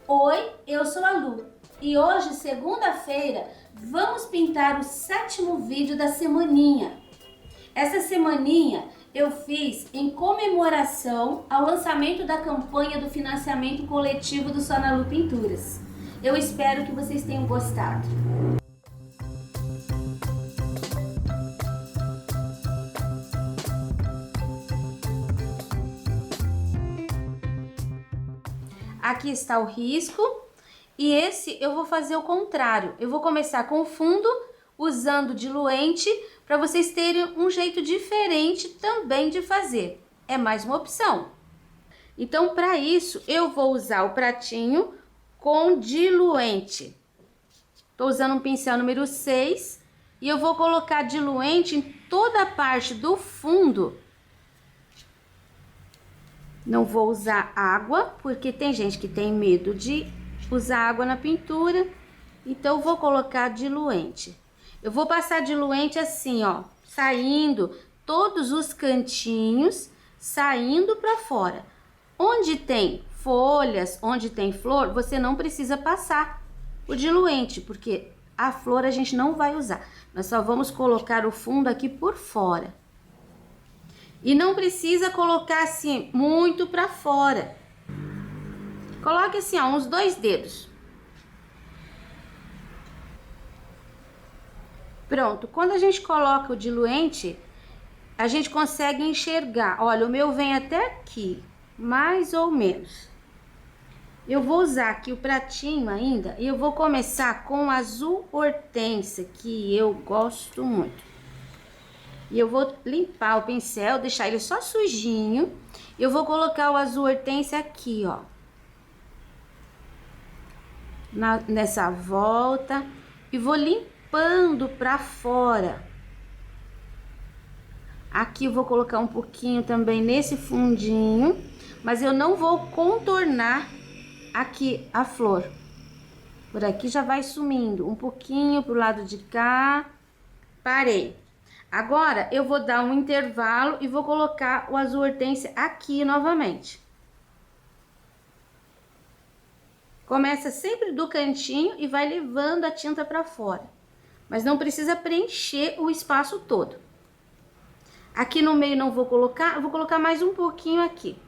Oi, eu sou a Lu e hoje, segunda-feira, vamos pintar o 7º vídeo da semaninha. Essa semaninha eu fiz em comemoração ao lançamento da campanha do financiamento coletivo do Sonalu Pinturas. Eu espero que vocês tenham gostado. Aqui está o risco e esse eu vou fazer o contrário. Eu vou começar com o fundo usando diluente para vocês terem um jeito diferente também de fazer. É mais uma opção. Então, para isso, eu vou usar o pratinho com diluente. Estou usando um pincel número 6 e eu vou colocar diluente em toda a parte do fundo. Não vou usar água, porque tem gente que tem medo de usar água na pintura, então vou colocar diluente. Eu vou passar diluente assim, ó, saindo todos os cantinhos, saindo para fora. Onde tem folhas, onde tem flor, você não precisa passar o diluente, porque a flor a gente não vai usar. Nós só vamos colocar o fundo aqui por fora. E não precisa colocar assim muito para fora. Coloque assim, ó, uns 2 dedos. Pronto, quando a gente coloca o diluente, a gente consegue enxergar. Olha, o meu vem até aqui, mais ou menos. Eu vou usar aqui o pratinho ainda e eu vou começar com o azul hortênsia, que eu gosto muito. E eu vou limpar o pincel, deixar ele só sujinho. Eu vou colocar o azul hortênsia aqui, ó. Nessa volta. E vou limpando pra fora. Aqui eu vou colocar um pouquinho também nesse fundinho. Mas eu não vou contornar aqui a flor. Por aqui já vai sumindo. Um pouquinho pro lado de cá. Parei. Agora, eu vou dar um intervalo e vou colocar o azul hortênsia aqui novamente. Começa sempre do cantinho e vai levando a tinta para fora. Mas não precisa preencher o espaço todo. Aqui no meio não vou colocar, eu vou colocar mais um pouquinho aqui.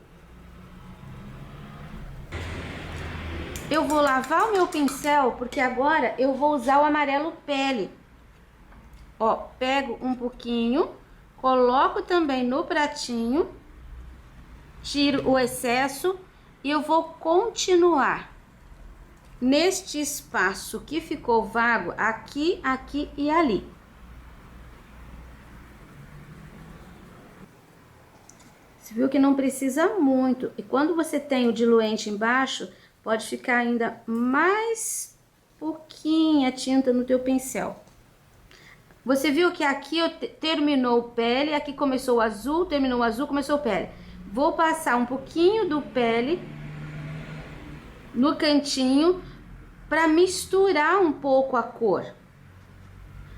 Eu vou lavar o meu pincel, porque agora eu vou usar o amarelo pele. Ó, pego um pouquinho, coloco também no pratinho, tiro o excesso e eu vou continuar neste espaço que ficou vago, aqui, aqui e ali. Você viu que não precisa muito, e quando você tem o diluente embaixo, pode ficar ainda mais pouquinha tinta no teu pincel. Você viu que aqui terminou o pele, aqui começou o azul, terminou o azul, começou o pele. Vou passar um pouquinho do pele no cantinho para misturar um pouco a cor.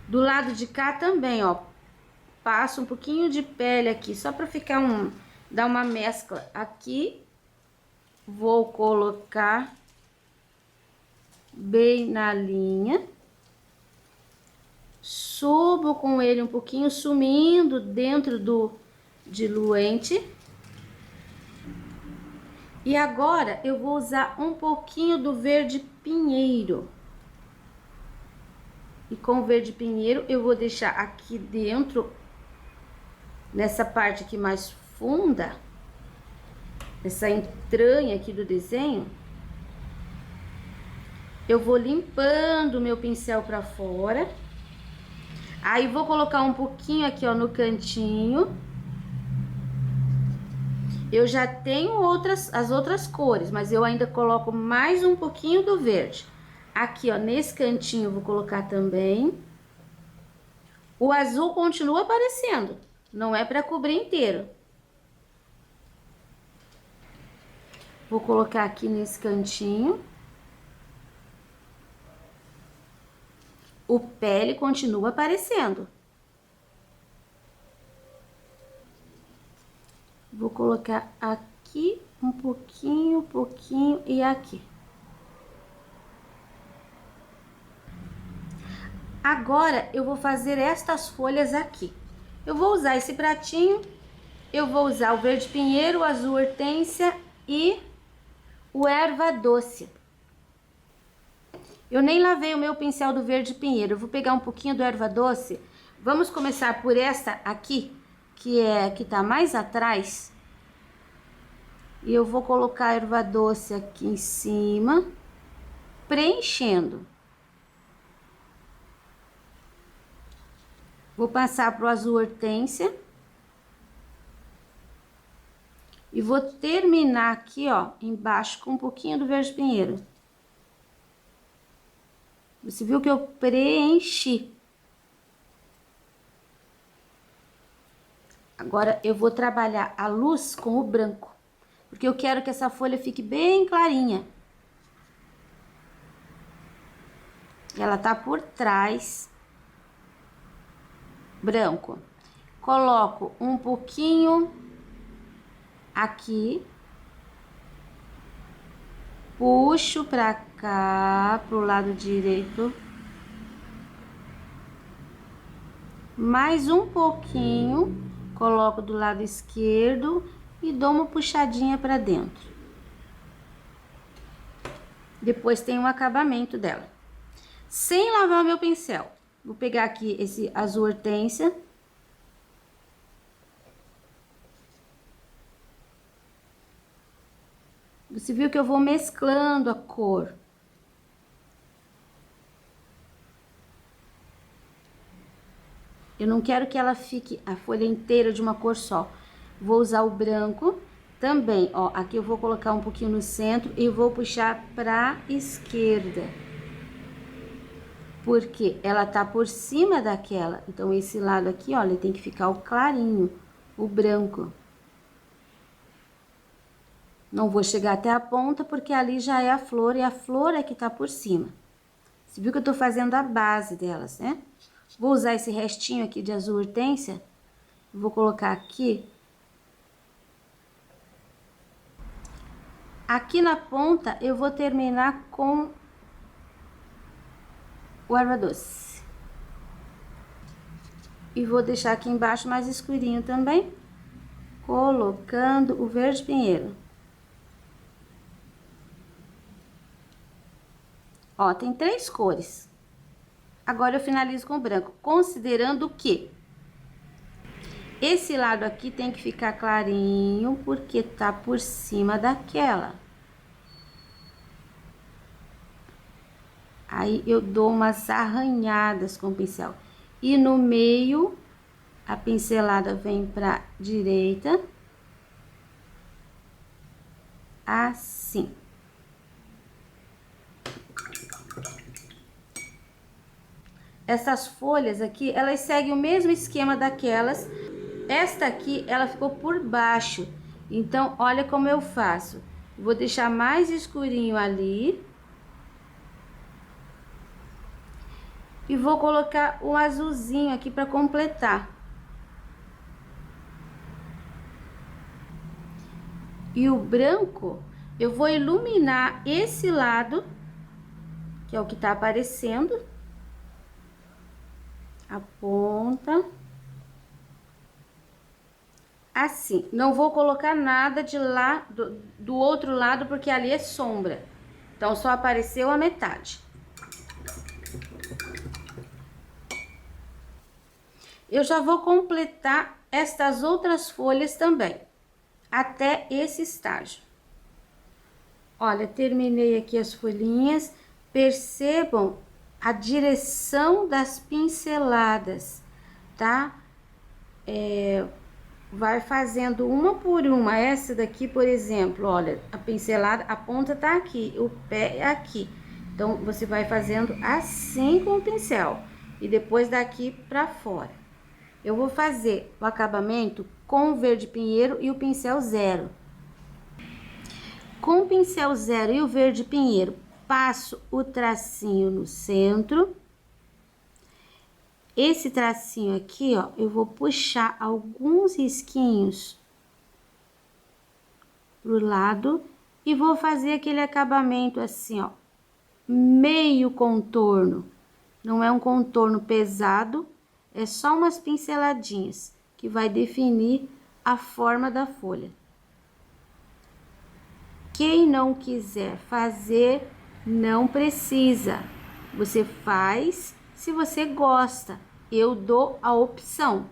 Do lado de cá também, ó. Passo um pouquinho de pele aqui, só para ficar dar uma mescla. Aqui vou colocar bem na linha. Subo com ele um pouquinho, sumindo dentro do diluente. E agora eu vou usar um pouquinho do verde pinheiro. E com o verde pinheiro eu vou deixar aqui dentro, nessa parte aqui mais funda, essa entranha aqui do desenho. Eu vou limpando o meu pincel para fora. Aí vou colocar um pouquinho aqui, ó, no cantinho. Eu já tenho as outras cores, mas eu ainda coloco mais um pouquinho do verde. Aqui, ó, nesse cantinho eu vou colocar também. O azul continua aparecendo, não é para cobrir inteiro. Vou colocar aqui nesse cantinho. O pele continua aparecendo. Vou colocar aqui um pouquinho e aqui. Agora, eu vou fazer estas folhas aqui. Eu vou usar esse pratinho, eu vou usar o verde pinheiro, o azul hortênsia e o erva doce. Eu nem lavei o meu pincel do verde pinheiro, eu vou pegar um pouquinho do erva doce. Vamos começar por essa aqui, que tá mais atrás. E eu vou colocar a erva doce aqui em cima, preenchendo. Vou passar pro azul hortênsia. E vou terminar aqui, ó, embaixo com um pouquinho do verde pinheiro. Você viu que eu preenchi. Agora, eu vou trabalhar a luz com o branco, porque eu quero que essa folha fique bem clarinha. Ela tá por trás, branco. Coloco um pouquinho aqui, puxo pra cá, pro lado direito, mais um pouquinho, coloco do lado esquerdo e dou uma puxadinha pra dentro. Depois tem o acabamento dela. Sem lavar o meu pincel, vou pegar aqui esse azul hortênsia. Você viu que eu vou mesclando a cor. Eu não quero que ela fique a folha inteira de uma cor só. Vou usar o branco também, ó. Aqui eu vou colocar um pouquinho no centro e vou puxar pra esquerda. Porque ela tá por cima daquela. Então, esse lado aqui, ó, ele tem que ficar o clarinho, o branco. Não vou chegar até a ponta, porque ali já é a flor, e a flor é que tá por cima. Você viu que eu tô fazendo a base delas, né? Vou usar esse restinho aqui de azul hortênsia. Vou colocar aqui. Aqui na ponta, eu vou terminar com o erva doce. E vou deixar aqui embaixo mais escurinho também, colocando o verde pinheiro. Ó, tem 3 cores. Agora eu finalizo com o branco, considerando que esse lado aqui tem que ficar clarinho, porque tá por cima daquela. Aí, eu dou umas arranhadas com o pincel. E no meio, a pincelada vem pra direita. Assim. Essas folhas aqui, elas seguem o mesmo esquema daquelas. Esta aqui, ela ficou por baixo. Então, olha como eu faço. Vou deixar mais escurinho ali. E vou colocar um azulzinho aqui para completar. E o branco, eu vou iluminar esse lado, que é o que tá aparecendo. A ponta. Assim, não vou colocar nada de lá, do outro lado, porque ali é sombra. Então, só apareceu a metade. Eu já vou completar estas outras folhas também, até esse estágio. Olha, terminei aqui as folhinhas. Percebam a direção das pinceladas, tá? Vai fazendo uma por uma. Essa daqui, por exemplo, olha, a pincelada, a ponta tá aqui, o pé é aqui. Então, você vai fazendo assim com o pincel e depois daqui pra fora. Eu vou fazer o acabamento com o verde pinheiro e o pincel zero. Com o pincel zero e o verde pinheiro, passo o tracinho no centro. Esse tracinho aqui, ó, eu vou puxar alguns risquinhos pro lado e vou fazer aquele acabamento assim, ó, meio contorno. não é um contorno pesado, é só umas pinceladinhas que vai definir a forma da folha. Quem não quiser fazer, não precisa. Você faz se você gosta. Eu dou a opção.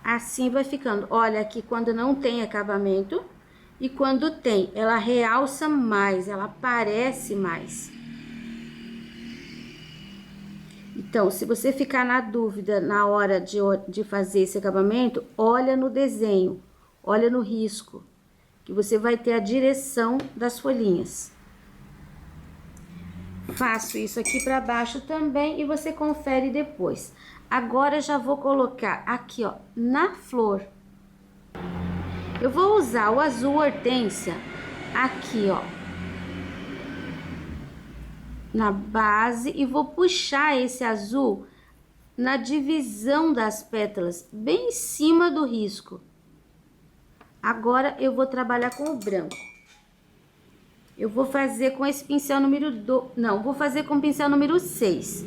Assim vai ficando. Olha aqui quando não tem acabamento e quando tem, ela realça mais, ela aparece mais. Então, se você ficar na dúvida na hora de fazer esse acabamento, olha no desenho, olha no risco, que você vai ter a direção das folhinhas. Faço isso aqui para baixo também e você confere depois. Agora já vou colocar aqui, ó, na flor. Eu vou usar o azul hortênsia aqui, ó, na base e vou puxar esse azul na divisão das pétalas, bem em cima do risco. Agora eu vou trabalhar com o branco. Eu vou fazer com esse pincel número vou fazer com o pincel número 6.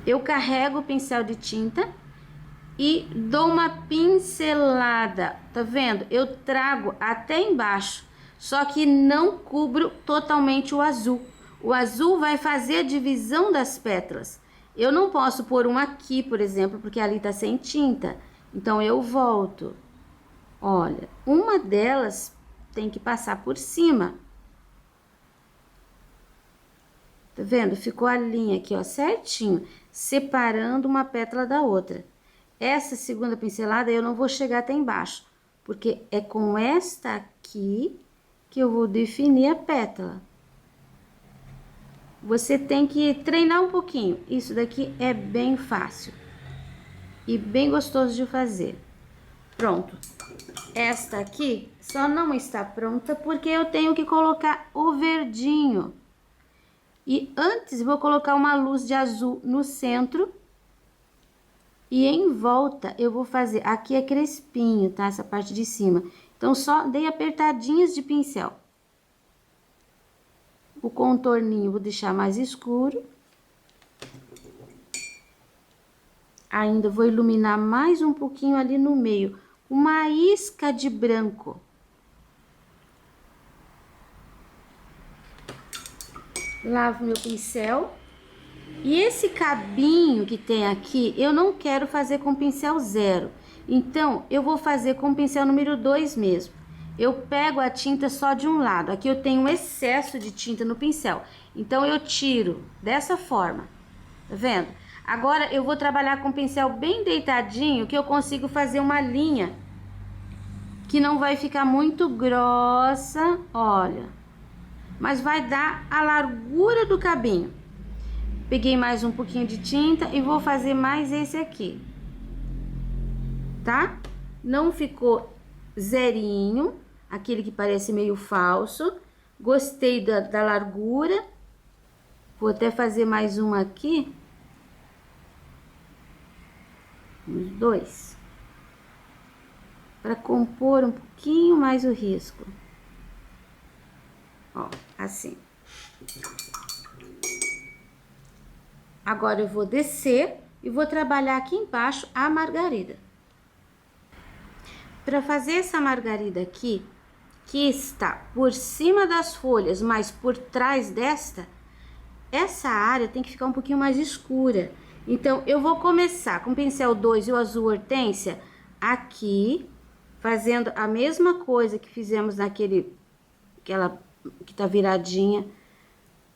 Eu carrego o pincel de tinta e dou uma pincelada, tá vendo? Eu trago até embaixo, só que não cubro totalmente o azul. O azul vai fazer a divisão das pétalas. Eu não posso pôr um aqui, por exemplo, porque ali tá sem tinta. Então, eu volto. Olha, uma delas tem que passar por cima. Tá vendo? Ficou a linha aqui, ó, certinho, separando uma pétala da outra. Essa segunda pincelada eu não vou chegar até embaixo, porque é com esta aqui que eu vou definir a pétala. Você tem que treinar um pouquinho. Isso daqui é bem fácil e bem gostoso de fazer. Pronto. Esta aqui só não está pronta porque eu tenho que colocar o verdinho. E antes vou colocar uma luz de azul no centro. E em volta eu vou fazer, aqui é crespinho, tá? Essa parte de cima. Então, só dei apertadinhas de pincel. O contorninho vou deixar mais escuro. Ainda vou iluminar mais um pouquinho ali no meio. Uma isca de branco. Lavo meu pincel. E esse cabinho que tem aqui, eu não quero fazer com pincel 0. Então, eu vou fazer com pincel número 2 mesmo. Eu pego a tinta só de um lado. Aqui eu tenho um excesso de tinta no pincel. Então, eu tiro dessa forma. Tá vendo? Agora, eu vou trabalhar com o pincel bem deitadinho, que eu consigo fazer uma linha que não vai ficar muito grossa, olha. Mas vai dar a largura do cabinho. Peguei mais um pouquinho de tinta e vou fazer mais esse aqui. Tá? Não ficou zerinho, aquele que parece meio falso. Gostei da largura. Vou até fazer mais um aqui. Uns 2. Para compor um pouquinho mais o risco. Ó, assim. Agora eu vou descer e vou trabalhar aqui embaixo a margarida. Para fazer essa margarida aqui, que está por cima das folhas, mas por trás desta, essa área tem que ficar um pouquinho mais escura. Então, eu vou começar com o pincel 2 e o azul hortênsia aqui, fazendo a mesma coisa que fizemos aquela que tá viradinha.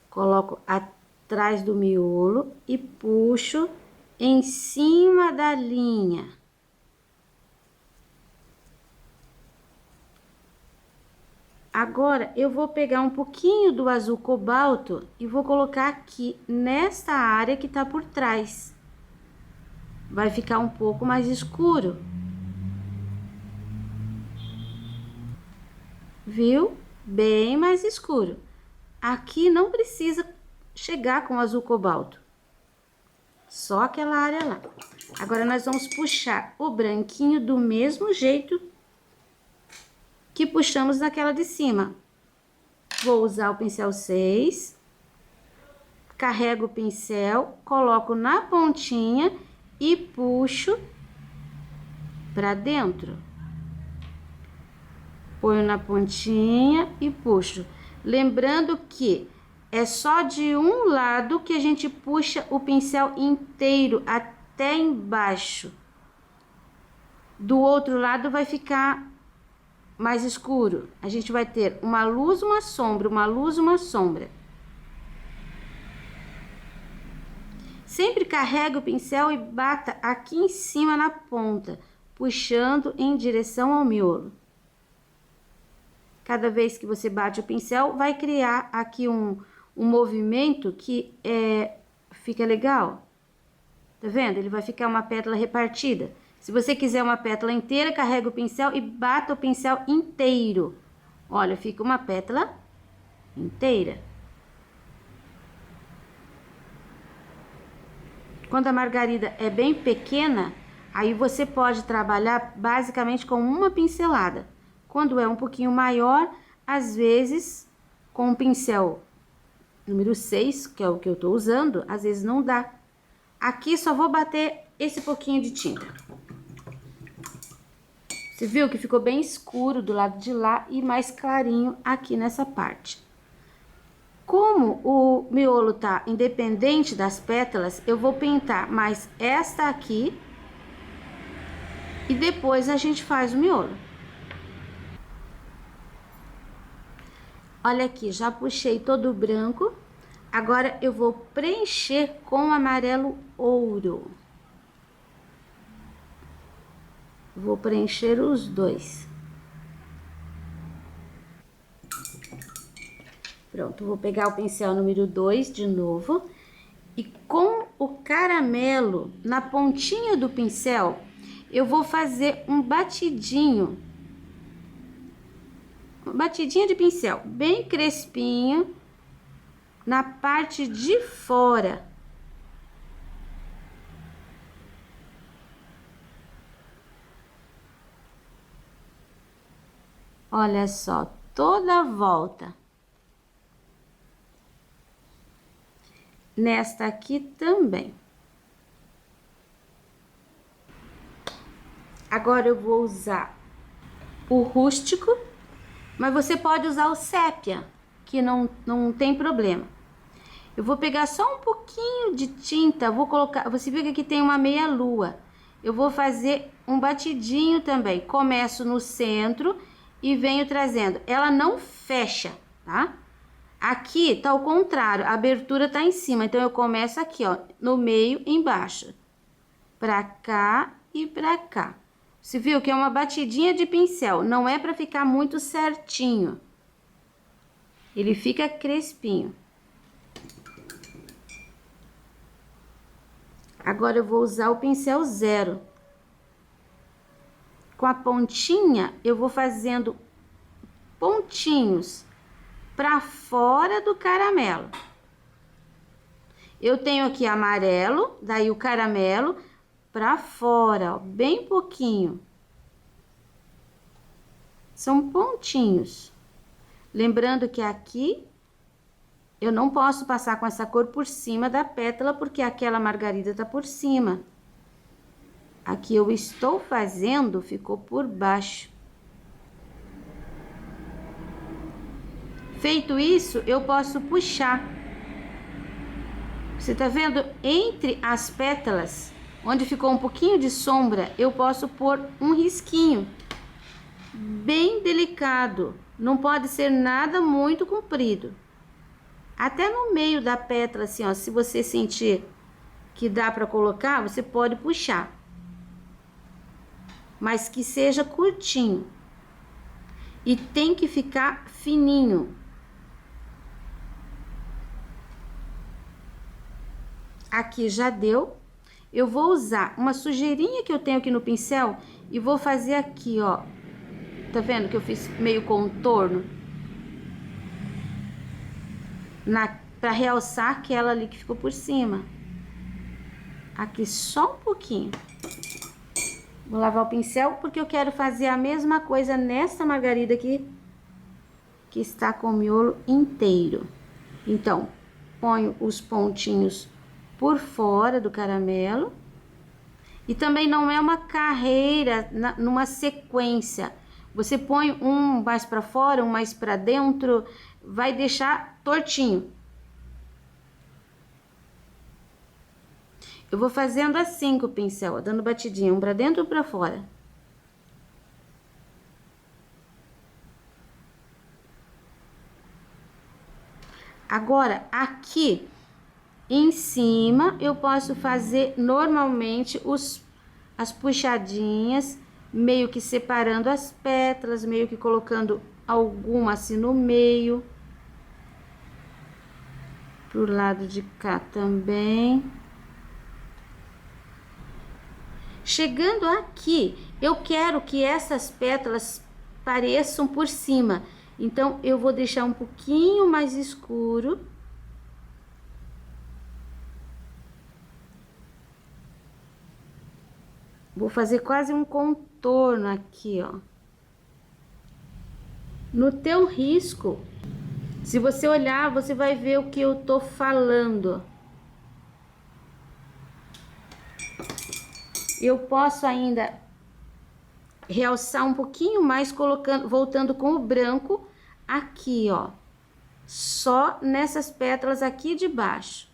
Coloco atrás do miolo e puxo em cima da linha. Agora, eu vou pegar um pouquinho do azul cobalto e vou colocar aqui nesta área que tá por trás. Vai ficar um pouco mais escuro. Viu? Bem mais escuro. Aqui não precisa chegar com o azul cobalto. Só aquela área lá. Agora, nós vamos puxar o branquinho do mesmo jeito que puxamos naquela de cima. Vou usar o pincel 6 carrego o pincel, coloco na pontinha e puxo para dentro. Ponho na pontinha e puxo. Lembrando que é só de um lado que a gente puxa o pincel inteiro até embaixo. Do outro lado vai ficar mais escuro. A gente vai ter uma luz, uma sombra, uma luz, uma sombra. Sempre carregue o pincel e bata aqui em cima na ponta, puxando em direção ao miolo. Cada vez que você bate o pincel, vai criar aqui um movimento que fica legal. Tá vendo? Ele vai ficar uma pétala repartida. Se você quiser uma pétala inteira, carrega o pincel e bata o pincel inteiro. Olha, fica uma pétala inteira. Quando a margarida é bem pequena, aí você pode trabalhar basicamente com uma pincelada. Quando é um pouquinho maior, às vezes, com o pincel número 6, que é o que eu tô usando, às vezes não dá. Aqui só vou bater esse pouquinho de tinta. Você viu que ficou bem escuro do lado de lá e mais clarinho aqui nessa parte. Como o miolo tá independente das pétalas, eu vou pintar mais esta aqui e depois a gente faz o miolo. Olha aqui, já puxei todo o branco. Agora eu vou preencher com o amarelo ouro. Vou preencher os dois. Pronto, vou pegar o pincel número 2 de novo. E com o caramelo na pontinha do pincel, eu vou fazer um batidinho. Uma batidinha de pincel, bem crespinho, na parte de fora. Olha só, toda a volta. Nesta aqui também. Agora eu vou usar o rústico, mas você pode usar o sépia, que não tem problema. Eu vou pegar só um pouquinho de tinta, vou colocar, você viu que aqui tem uma meia lua. Eu vou fazer um batidinho também. Começo no centro e venho trazendo. Ela não fecha, tá? Aqui tá o contrário, a abertura tá em cima, então eu começo aqui, ó, no meio, embaixo. Pra cá e pra cá. Você viu que é uma batidinha de pincel, não é pra ficar muito certinho. Ele fica crespinho. Agora eu vou usar o pincel 0. Com a pontinha, eu vou fazendo pontinhos para fora do caramelo. Eu tenho aqui amarelo, daí o caramelo para fora, ó, bem pouquinho. São pontinhos. Lembrando que aqui eu não posso passar com essa cor por cima da pétala, porque aquela margarida tá por cima. Aqui eu estou fazendo, ficou por baixo. Feito isso, eu posso puxar. Você tá vendo? Entre as pétalas, onde ficou um pouquinho de sombra, eu posso pôr um risquinho. Bem delicado. Não pode ser nada muito comprido. Até no meio da pétala, assim, ó, se você sentir que dá para colocar, você pode puxar. Mas que seja curtinho. E tem que ficar fininho. Aqui já deu. Eu vou usar uma sujeirinha que eu tenho aqui no pincel e vou fazer aqui, ó. Tá vendo que eu fiz meio contorno? Pra realçar aquela ali que ficou por cima. Aqui só um pouquinho. Vou lavar o pincel porque eu quero fazer a mesma coisa nessa margarida aqui, que está com o miolo inteiro. Então, ponho os pontinhos por fora do caramelo. E também não é uma carreira numa sequência. Você põe um mais para fora, um mais para dentro, vai deixar tortinho. Eu vou fazendo assim com o pincel, ó, dando batidinha, um para dentro e para fora. Agora, aqui em cima, eu posso fazer normalmente as puxadinhas, meio que separando as pétalas, meio que colocando alguma assim no meio. Pro lado de cá também. Chegando aqui, eu quero que essas pétalas pareçam por cima. Então, eu vou deixar um pouquinho mais escuro. Vou fazer quase um contorno aqui, ó. No teu risco, se você olhar, você vai ver o que eu tô falando. Eu posso ainda realçar um pouquinho mais, colocando, voltando com o branco aqui, ó. Só nessas pétalas aqui de baixo.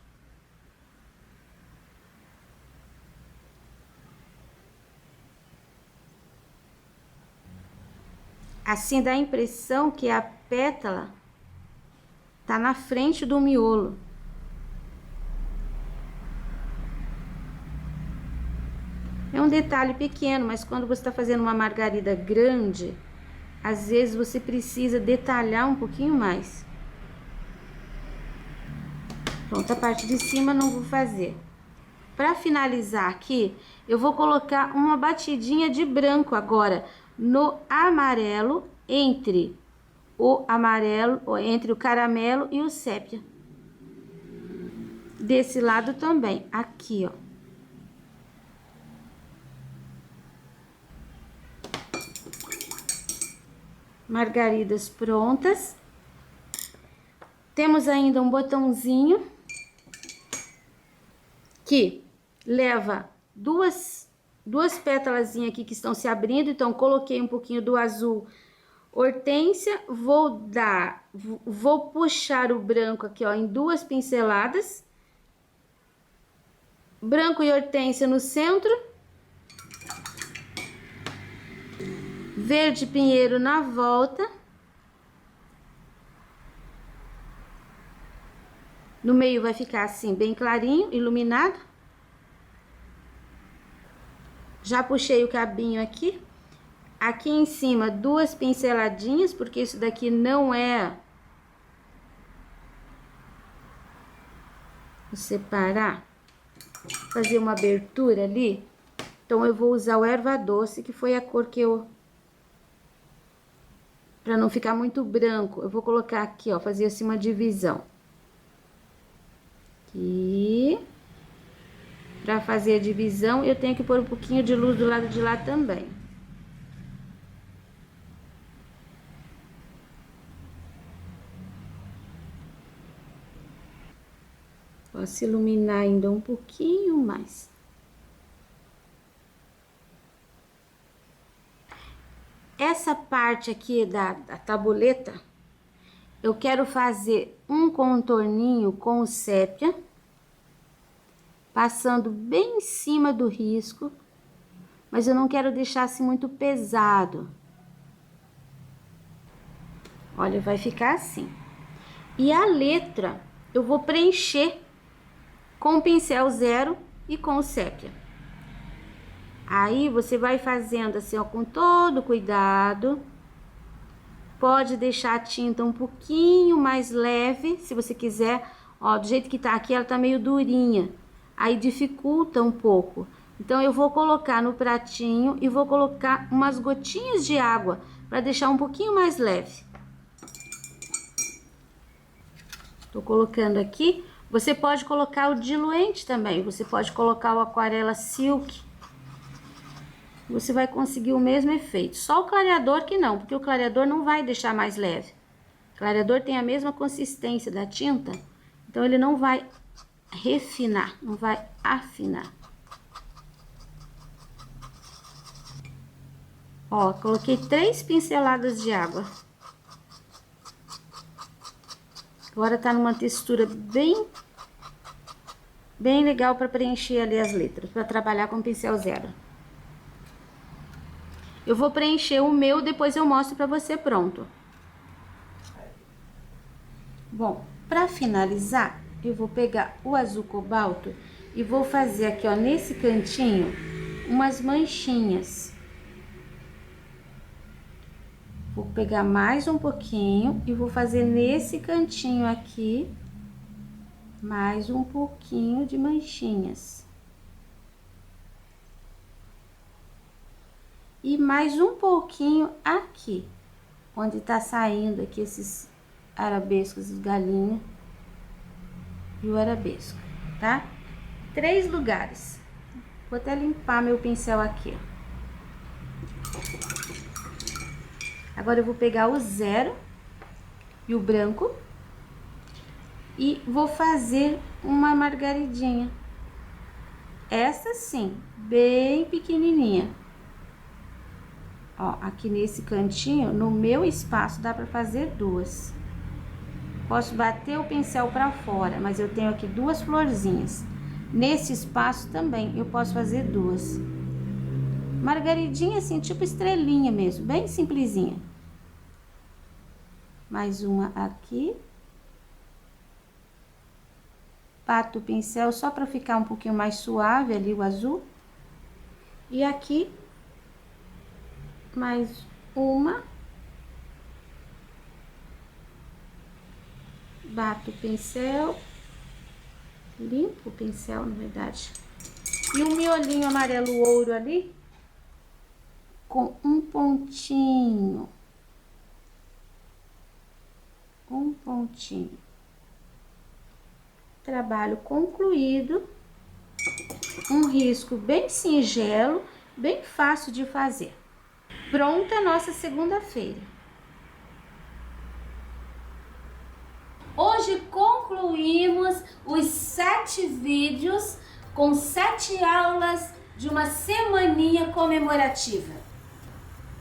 Assim dá a impressão que a pétala tá na frente do miolo. É um detalhe pequeno, mas quando você está fazendo uma margarida grande, às vezes você precisa detalhar um pouquinho mais. Pronto, a parte de cima não vou fazer. Para finalizar aqui, eu vou colocar uma batidinha de branco agora no amarelo, entre o caramelo e o sépia. Desse lado também, aqui, ó. Margaridas prontas. Temos ainda um botãozinho que leva duas pétalazinhas aqui que estão se abrindo, então coloquei um pouquinho do azul hortênsia, vou puxar o branco aqui, ó, em 2 pinceladas, branco e hortênsia no centro, verde pinheiro na volta, no meio vai ficar assim, bem clarinho, iluminado. Já puxei o cabinho aqui. Aqui em cima, 2 pinceladinhas, porque isso daqui não é... Vou separar, fazer uma abertura ali. Então, eu vou usar o erva doce, que foi a cor que eu... Pra não ficar muito branco, eu vou colocar aqui, ó, fazer assim uma divisão. Aqui. Pra fazer a divisão, eu tenho que pôr um pouquinho de luz do lado de lá também. Posso iluminar ainda um pouquinho mais. Essa parte aqui da tabuleta, eu quero fazer um contorninho com o sépia, passando bem em cima do risco, mas eu não quero deixar assim muito pesado. Olha, vai ficar assim. E a letra, eu vou preencher com o pincel 0 e com o sépia. Aí, você vai fazendo assim, ó, com todo cuidado. Pode deixar a tinta um pouquinho mais leve, se você quiser. Ó, do jeito que tá aqui, ela tá meio durinha. Aí, dificulta um pouco. Então, eu vou colocar no pratinho e vou colocar umas gotinhas de água para deixar um pouquinho mais leve. Tô colocando aqui. Você pode colocar o diluente também. Você pode colocar o aquarela silk. Você vai conseguir o mesmo efeito. Só o clareador que não, porque o clareador não vai deixar mais leve. O clareador tem a mesma consistência da tinta, Então, ele não vai refinar, não vai afinar. Ó, coloquei 3 pinceladas de água. Agora tá numa textura bem legal para preencher ali as letras, para trabalhar com pincel 0. Eu vou preencher o meu, depois eu mostro para você pronto. Bom, para finalizar, eu vou pegar o azul cobalto e vou fazer aqui, ó, nesse cantinho, umas manchinhas. Vou pegar mais um pouquinho e vou fazer nesse cantinho aqui mais um pouquinho de manchinhas. E mais um pouquinho aqui, onde tá saindo aqui esses arabescos, os galinhos e o arabesco, tá? 3 lugares. Vou até limpar meu pincel aqui, ó. Agora eu vou pegar o 0 e o branco e vou fazer uma margaridinha. Essa sim, bem pequenininha. Ó, aqui nesse cantinho, no meu espaço, dá pra fazer 2. Posso bater o pincel pra fora, mas eu tenho aqui 2 florzinhas. Nesse espaço também, eu posso fazer 2. Margaridinha assim, tipo estrelinha mesmo, bem simplesinha. Mais uma aqui. Bato o pincel só para ficar um pouquinho mais suave ali o azul. E aqui, mais uma. Bato o pincel. Limpo o pincel, na verdade. E um miolinho amarelo ouro ali, com um pontinho. Um pontinho. Trabalho concluído. Um risco bem singelo, bem fácil de fazer. Pronta a nossa segunda-feira. Hoje concluímos os 7 vídeos com 7 aulas de uma semaninha comemorativa.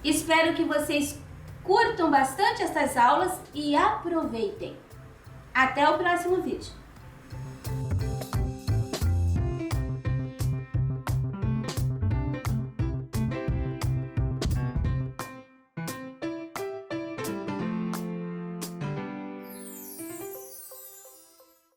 Espero que vocês curtam bastante essas aulas e aproveitem. Até o próximo vídeo.